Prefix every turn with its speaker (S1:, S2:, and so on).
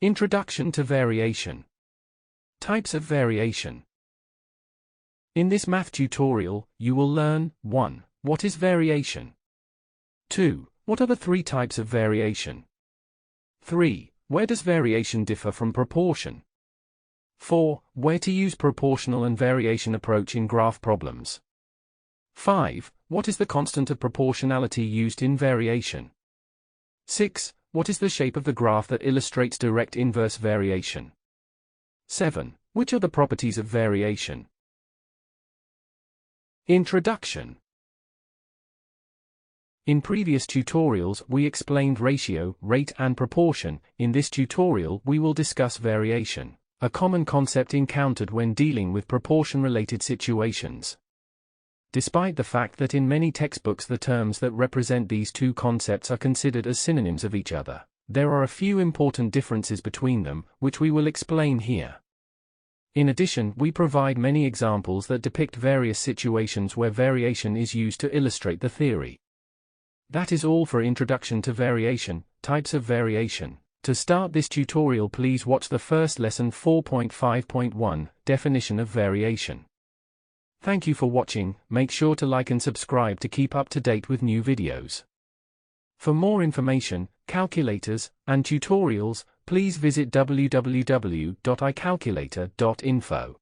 S1: Introduction to variation. Types of variation. In this math tutorial, you will learn 1. What is variation? 2. What are the 3 types of variation? 3. Where does variation differ from proportion? 4. Where to use proportional and variation approach in graph problems. 5. What is the constant of proportionality used in variation? 6. What is the shape of the graph that illustrates direct inverse variation? 7. Which are the properties of variation? Introduction. In previous tutorials, we explained ratio, rate, and proportion. In this tutorial, we will discuss variation, a common concept encountered when dealing with proportion-related situations. Despite the fact that in many textbooks the terms that represent these two concepts are considered as synonyms of each other, there are a few important differences between them, which we will explain here. In addition, we provide many examples that depict various situations where variation is used to illustrate the theory. That is all for Introduction to Variation, Types of Variation. To start this tutorial, please watch the first lesson 4.5.1, Definition of Variation. Thank you for watching. Make sure to like and subscribe to keep up to date with new videos. For more information, calculators, and tutorials, please visit www.icalculator.info.